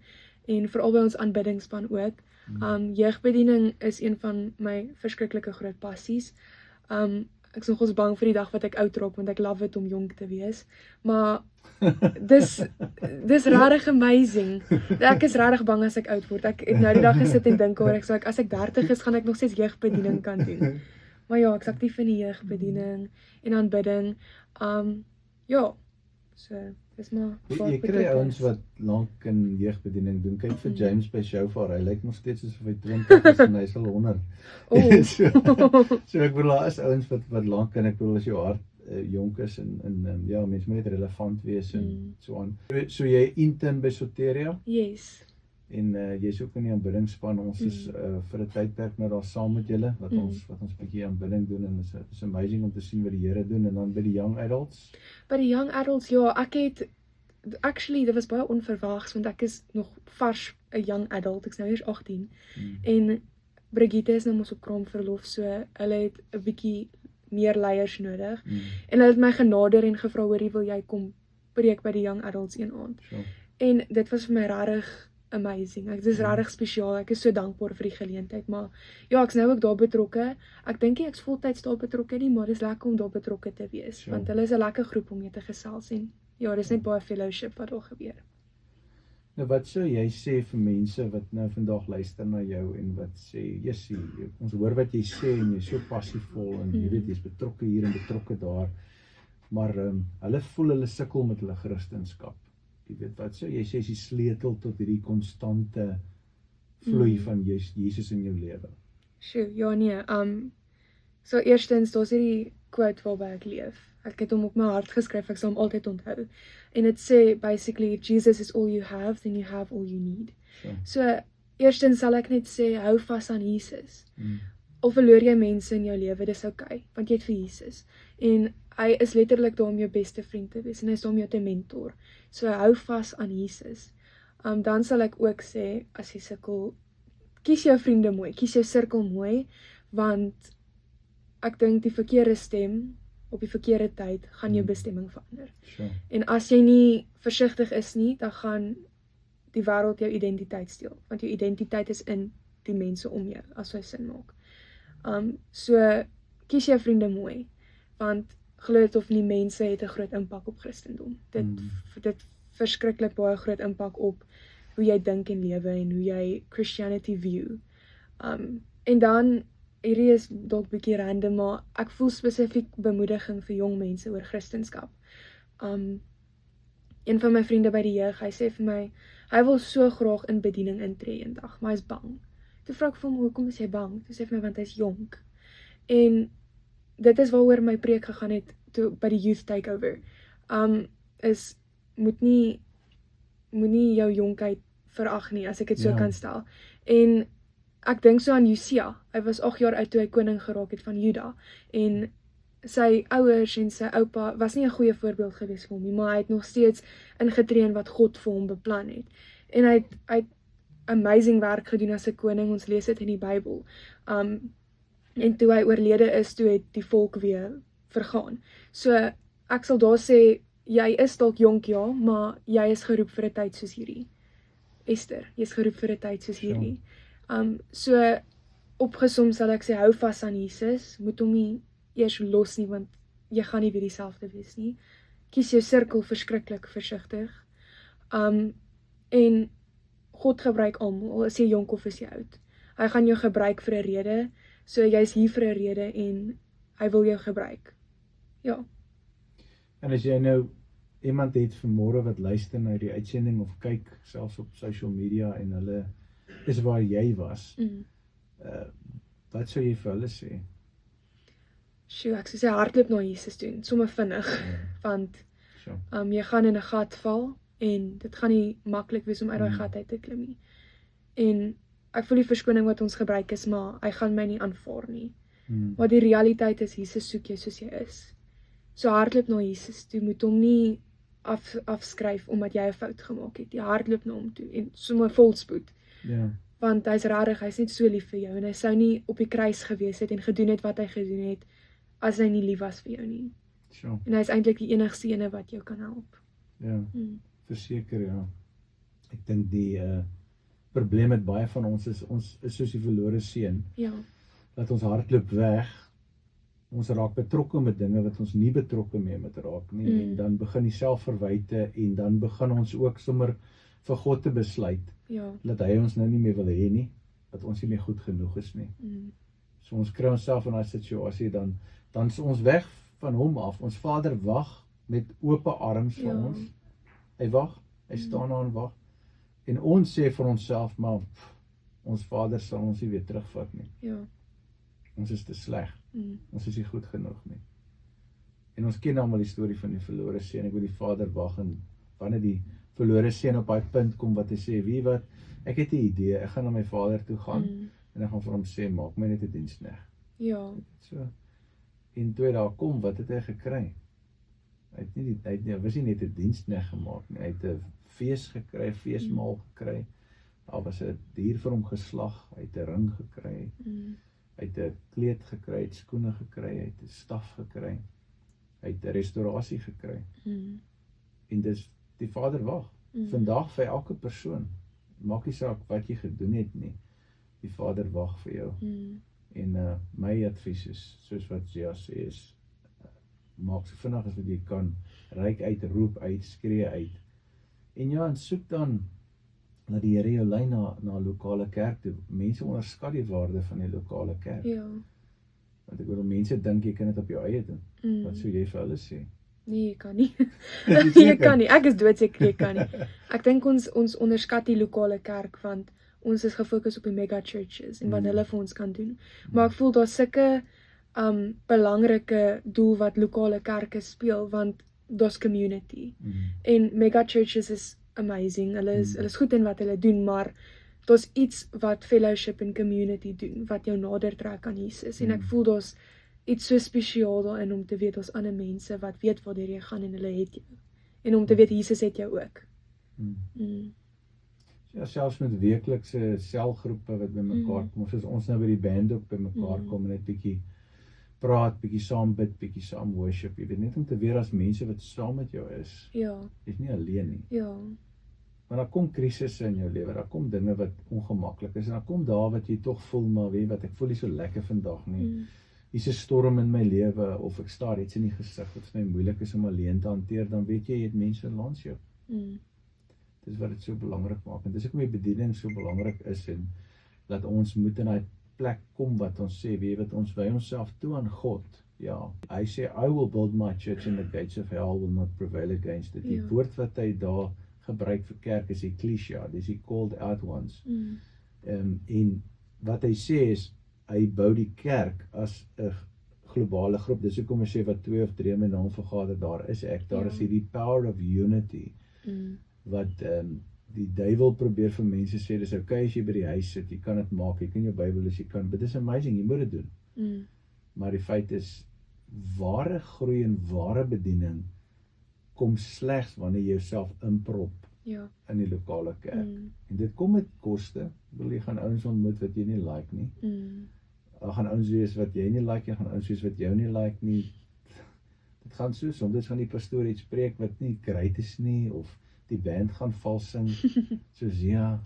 en veral by ons aanbiddingsspan ook. Jeugbediening is een van my verskriklike groot passies. Ek is nogals bang vir die dag wat ek oud raak, want ek love it om jonk te wees. Maar dis regtig amazing. Ek is regtig bang as ek oud word. Ek het nou die dag gesit en dink oor, as ek 30 is, gaan ek nog steeds jeugbediening kan doen. Maar ja, ek's aktief in die jeugbediening en aanbidding. Ja, so dis maar
Jy kry ouens wat lank in jeugbediening doen. Kyk vir James by Shofar, hy lyk nog steeds asof hy 20 is en hy's al 100. So ek bedoel, daar is ouens wat lank, en ek bedoel as jou hart jonk is, en ja, mens moet net relevant wees en so aan. So jy intern by Soteria,
Yes.
en jy's ook in die aanbiddingsspan. Ons is vir 'n tydperk nou daar saam met julle, wat ons bietjie aanbidding doen, en dit is amazing om te sien wat die Here doen. En dan by die young adults.
By die young adults, ja, ek het actually, dit was baie onverwags, want ek is nog vars 'n young adult, ek's nou eers 18, en Brigitte is nou mos op kraamverlof, so hulle het 'n bietjie meer leiers nodig, en hulle het my genader en gevra, hoorie, wil jy kom preek by die young adults een aand,
Sure.
en dit was vir my regtig amazing, dit is regtig spesiaal, ek is so dankbaar vir die geleentheid, maar ja, ek's nou ook daar betrokke, ek dink nie ek's voltyds daar betrokke nie, maar dis lekker om daar betrokke te wees,
Sure.
want hulle is 'n lekker groep om mee te gesels, en ja, dis net baie fellowship wat daar gebeur.
Nou wat sou jy sê vir mense wat nou vandag luister na jou en wat sê, Jessie, ons hoor wat jy sê en jy's so passievol en jy weet jy's betrokke hier en betrokke daar, maar hulle voel hulle sukkel met hulle Christendom. Jy weet, wat sou jy sê is die sleutel tot hierdie konstante vloei van Jesus in jou lewe?
Sjoe, ja nee, so eerstens, daar's hierdie quote waarby ek leef. Ek het hom op my hart geskryf, ek sal hom altyd onthou. En dit sê basically, if Jesus is all you have, then you have all you need.
Sure.
So, eerstens sal ek net sê, hou vas aan Jesus. Of verloor jy mense in jou lewe, dis okay, want jy het vir Jesus. En hy is letterlik daar om jou beste vriend te wees, en hy is daar om jou te mentor. So, hou vas aan Jesus. Dan sal ek ook sê, as jy sukkel, kies jou vriende mooi, kies jou sirkel mooi, want ek dink die verkeerde stem op die verkeerde tyd gaan jou bestemming verander.
Sure.
En as jy nie versigtig is nie, dan gaan die wêreld jou identiteit steel, want jou identiteit is in die mense om jou, as hy sin maak. So kies jou vriende mooi, want glo dit of nie, mense het 'n groot impak op Christendom. Dit verskriklik baie groot impak op hoe jy dink en lewe en hoe jy Christianity view. En dan, hierdie is dalk bietjie random, maar ek voel spesifiek bemoediging vir jong mense oor Christendom. Een van my vriende by die jeug, hy sê vir my, hy wil so graag in bediening intree eendag, maar hy is bang. Toe vra ek vir hom, hoekom is jy bang? Toe sê hy vir my, want hy is jonk. En dit is waaroor my preek gegaan het toe by die youth takeover. Is moet nie jou jonkheid verag nie, as ek dit so kan stel. En ek dink so aan Josia. Hy was 8 jaar oud toe hy koning geraak het van Juda. En sy ouers en sy oupa was nie 'n goeie voorbeeld gewees vir hom nie, maar hy het nog steeds ingetree in wat God vir hom beplan het. En hy het amazing werk gedoen as 'n koning, ons lees dit in die Bybel. En toe hy oorlede is, toe het die volk weer vergaan. So ek sal daar sê, jy is dalk jonk ja, maar jy is geroep vir 'n tyd soos hierdie. Esther, jy is geroep vir 'n tyd soos hierdie. So opgesom sal ek sê, hou vas aan Jesus, moet hom nie eers los nie, want jy gaan nie weer dieselfde wees nie. Kies jou sirkel verskriklik versigtig. En God gebruik almal, is jy jonk of is jy oud. Hy gaan jou gebruik vir 'n rede, so jy's hier vir 'n rede en hy wil jou gebruik. Ja.
En as jy nou iemand het vanmôre wat luister na die uitsending of kyk selfs op social media en hulle is waar jy was, wat sou jy vir hulle sê?
Sjoe, ek sou sê hardloop na Jesus toe, sommer vinnig, want jy gaan in 'n gat val en dit gaan nie maklik wees om uit daai gat uit te klim nie. En ek voel die verskoning wat ons gebruik is, maar hy gaan my nie aanvaar nie. Maar die realiteit is, Jesus soek jou soos jy is. So hardloop na Jesus toe, moet hom nie afskryf omdat jy 'n fout gemaak het. Jy hardloop na hom toe en sommer volspoed.
Ja.
Want hy's regtig, hy's net so lief vir jou en hy sou nie op die kruis gewees het en gedoen het wat hy gedoen het as hy nie lief was vir jou nie.
Sure.
En hy's eintlik die enigste ene wat jou kan help.
Ja, verseker ja. Ek dink die probleem met baie van ons is soos die verlore seun.
Ja.
Dat ons hardloop weg. Ons raak betrokke met dinge wat ons nie betrokke mee moet raak nie. En dan begin die selfverwyte en dan begin ons ook sommer vir God te besluit dat hy ons nou nie meer wil hê nie, dat ons nie meer goed genoeg is nie. So ons kry onsself in daai situasie, dan is ons weg van hom af. Ons Vader wag met oop arms vir ons. Hy wag, hy staan daar en wag. En ons sê vir onsself, maar ons Vader sal ons nie weer terugvat nie.
Ja.
Ons is te sleg. Ons is nie goed genoeg nie. En ons ken almal die storie van die verlore seun. Ek wil die Vader wag en wanneer die verlore seun op daai punt kom wat hy sê, wie wat, ek het 'n idee, ek gaan na my Vader toe gaan en ek gaan vir hom sê, maak my net 'n diensknegt.
Ja.
So. En toe hy daar kom, wat het hy gekry? Hy was nie net 'n diensknegt gemaak nie, hy het 'n fees gekry, 'n feesmaal gekry. Daar was 'n dier vir hom geslag, hy het 'n ring gekry. Hy het 'n kleed gekry, hy het skoene gekry, hy het 'n staf gekry. Hy het 'n restaurasie gekry. En dis die Vader wag. Vandag vir elke persoon. Maak nie saak wat jy gedoen het nie. Die Vader wag vir jou. En my advies is, soos wat Gia sê, is maak so vinnig as wat jy kan. Reik uit, roep uit, skree uit. En ja, en soek dan dat die Here jou lei na 'n lokale kerk toe. Mense onderskat die waarde van die lokale kerk.
Ja.
Want ek bedoel, mense dink jy kan dit op jou eie doen. Wat sou jy vir hulle sê?
Nee, jy kan nie. Jy kan nie. Ek is doodseker jy kan nie. Ek dink ons onderskat die lokale kerk, want ons is gefokus op die mega churches en wat hulle vir ons kan doen. Maar ek voel daar's sulke belangrike doel wat lokale kerke speel, want daar's community. En mega churches is amazing. Hulle is goed in wat hulle doen, maar daar's iets wat fellowship en community doen wat jou nader trek aan Jesus. En ek voel daar's iets so spesiaal daarin om te weet ons ander mense wat weet waar jy gaan en hulle het jou. En om te weet Jesus het jou ook.
Ja, selfs met weeklikse selgroepe wat bymekaar kom, soos ons nou by die band ook bymekaar kom en net bietjie praat, bietjie saam bid, bietjie saam worship. Jy weet, net om te weet as mense wat saam met jou is.
Ja.
Jy's nie alleen nie.
Ja.
Maar daar kom krisisse in jou lewe, daar kom dinge wat ongemaklik is en dan kom daar wat jy tog voel, maar weet wat, ek voel nie so lekker vandag nie. Hier's 'n storm in my lewe of ek staar iets in die gesig wat vir my moeilik is om alleen te hanteer, dan weet jy het mense langs jou. Dis wat dit so belangrik maak. En dis hoekom die bediening so belangrik is en dat ons moet in daai plek kom wat ons sê, weet wat, ons wy onsself toe aan God. Ja, hy sê I will build my church and the gates of hell will not prevail against it. Die woord wat hy daar gebruik vir kerk is ecclesia, dis die called out ones. En wat hy sê is hy bou die kerk as 'n globale groep. Dis hoekom hy sê wat 2 of 3 in my naam vergader, daar is ek. Daar is hierdie power of unity wat die duiwel probeer vir mense sê, dis okay as jy by die huis sit, jy kan dit maak, jy kan jou Bybel as jy kan, but it's amazing, jy moet dit doen. Maar die feit is, ware groei en ware bediening kom slegs wanneer jy jouself inprop
Ja.
in die lokale kerk. En dit kom met koste. Ek bedoel, jy gaan ouens ontmoet wat jy nie like nie. Daar gaan ouens wees wat jy nie like, jy gaan ouens wees wat jou nie like nie. Dit gaan so, soms gaan die pastoor iets preek wat nie great is nie, of die band gaan vals sing, soos ja.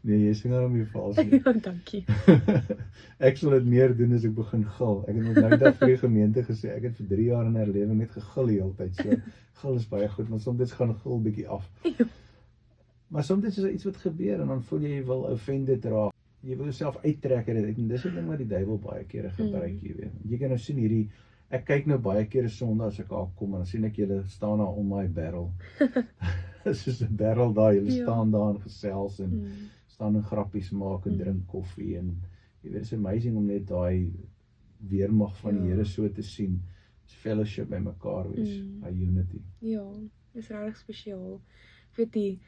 Nee, jy sing nou nie vals nie.
Ja, dankie.
Ek sal dit meer doen as ek begin gil. Ek het nou net vir die gemeente gesê, ek het vir 3 jaar in herlewing net gegil die hele tyd. So, gil is baie goed, maar soms gaan gil bietjie af. Maar soms is daar iets wat gebeur en dan voel jy wil offended raak. Jy wil jouself uittrek uit dit. En dis 'n ding wat die duiwel baie kere gebruik, jy weet. Jy kan nou sien hierdie, ek kyk nou baie kere Sondag as ek daar kom en dan sien ek julle staan daar om my barrel. Dis soos 'n barrel daar, julle staan daar en gesels en staan en grappies maak en drink koffie en jy weet, it's amazing om net daai weermag van die Here so te sien. It's fellowship by mekaar wees, by unity.
Ja, dis regtig spesiaal. Ek weet nie,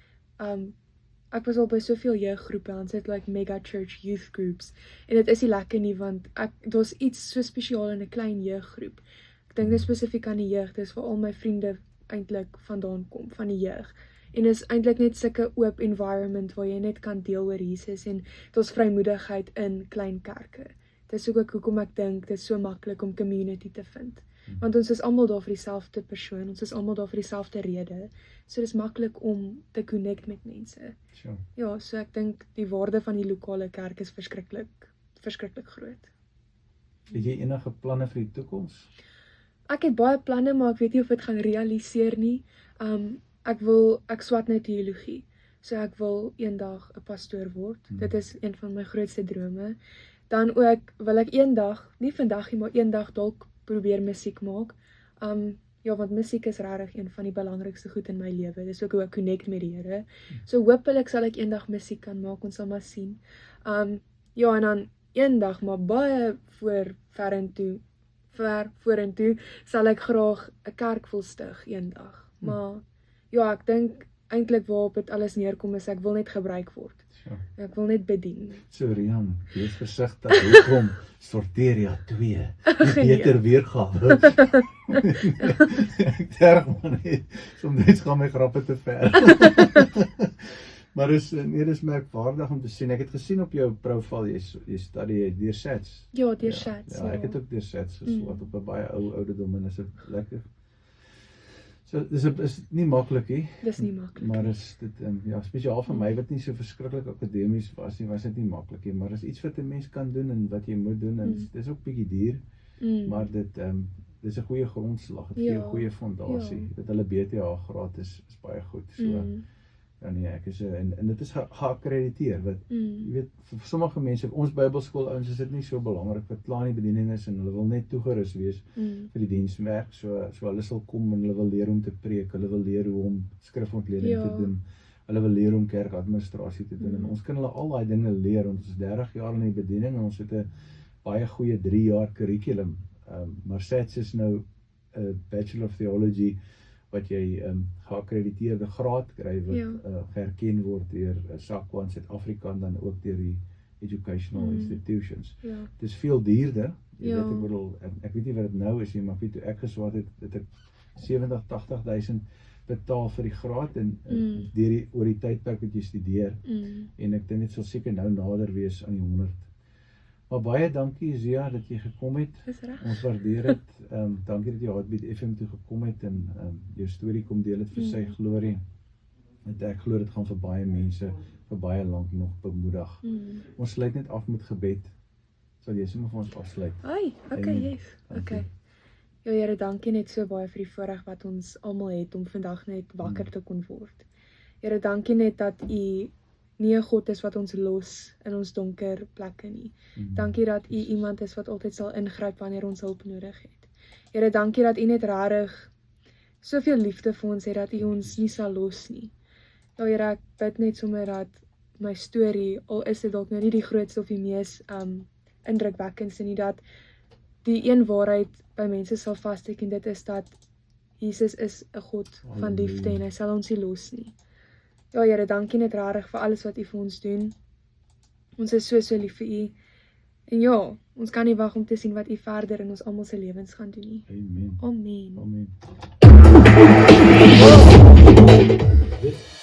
ek was al by soveel jeuggroepe, en sit like mega church youth groups, en dit is nie lekker nie, want daar's iets so spesiaal in 'n klein jeuggroep. Ek dink dit spesifiek aan die jeug, dis waar al my vriende eintlik vandaan kom, van die jeug. En is eintlik net sulke oop environment waar jy net kan deel oor Jesus en daar's vrymoedigheid in klein kerke. Dis ook hoekom ek dink dit is so maklik om community te vind. Want ons is almal daar vir dieselfde persoon, ons is almal daar vir dieselfde rede. So dis maklik om te connect met mense.
Sure.
Ja, so ek dink die waarde van die lokale kerk is verskriklik groot.
Het jy enige planne vir die toekoms?
Ek het baie planne, maar ek weet nie of dit gaan realiseer nie. Ek swat nou teologie. So ek wil eendag 'n pastoor word. Dit is een van my grootste drome. Dan ook wil ek eendag, nie vandag nie, maar eendag dalk probeer musiek maak. Ja, want musiek is regtig een van die belangrikste goed in my lewe. Dis ook hoe ek connect met die Here. So hopelik sal ek eendag musiek kan maak, ons sal maar sien. Ja, en dan eendag, maar baie ver vorentoe, sal ek graag 'n kerk wil stig eendag. Maar ja, ek dink eintlik waarop dit alles neerkom is ek wil net gebruik word.
Sure.
Ek wil net bedien.
So Rian, wees versigtig, hier kom Sorteria 2, die beter weergawe. Ek terg man, soms gaan my grappe te ver. Maar dis merkwaardig om te sien. Ek het gesien op jou profiel, jy studeer deur SATS.
Ja, deur SATS.
Ja, ek het ook deur SATS geswat op 'n baie ou ouderdom en is lekker. So dis is nie maklik nie.
Dis nie maklik.
Maar is dit ja, spesiaal vir my wat nie so verskriklik akademies was nie, was dit nie maklik nie, maar is iets wat 'n mens kan doen en wat jy moet doen en dis ook bietjie duur. Maar dis 'n goeie grondslag, dit gee 'n goeie fondasie. Dat hulle BTA graad is baie goed. So ja nee, ek is en dit is geakkrediteer wat jy weet vir sommige mense, ons Bybelskool ouens is dit nie so belangrik wat klaar in die bediening is en hulle wil net toegerus wees vir die dienswerk. So hulle sal kom en hulle wil leer om te preek, hulle wil leer hoe om skrifontleding te doen. Hulle wil leer om kerkadministrasie te doen en ons kan hulle al daai dinge leer. Ons is 30 jaar in die bediening en ons het 'n baie goeie 3 jaar kurrikulum. Maar SATS is nou 'n Bachelor of Theology wat jy geakkrediteerde graad kry wat geerken word deur SAQA in Suid-Afrika en dan ook deur die educational institutions. Dit is veel duurder. Jy weet, ek bedoel, ek weet nie wat dit nou is nie, maar ek weet toe ek geswaat het ek 70-80 000 betaal vir die graad en oor die tydperk wat jy studeer. En ek dink dit sal seker nou nader wees aan die 100. Maar baie dankie Zia dat jy gekom het. Ons waardeer dit. Dankie dat jy Heartbeat FM toe gekom het en jou storie kom deel het vir sy glorie. En ek glo dit gaan vir baie mense vir baie lank nog bemoedig. Ons sluit net af met gebed. Sal jy sommer vir ons afsluit?
Yes. Okay. Ja Here, dankie net so baie vir die voorreg wat ons almal het om vandag net wakker te kon word. Here, dankie net dat U nie 'n God is wat ons los in ons donker plekke nie. Dankie dat U iemand is wat altyd sal ingryp wanneer ons hulp nodig het. Here, dankie dat U net regtig soveel liefde vir ons het dat U ons nie sal los nie. Ja Here, ek bid net sommer dat my storie, al is dit dalk nou nie die grootste of die mees indrukwekkendste nie, dat die een waarheid by mense sal vassteek en dit is dat Jesus is 'n God van liefde en hy sal ons nie los nie. Ja Here, dankie net regtig vir alles wat U vir ons doen. Ons is so lief vir U. En ja, Ons kan nie wag om te sien wat U verder in ons almal se lewens gaan doen nie.
Amen.
Amen.
Amen. Dit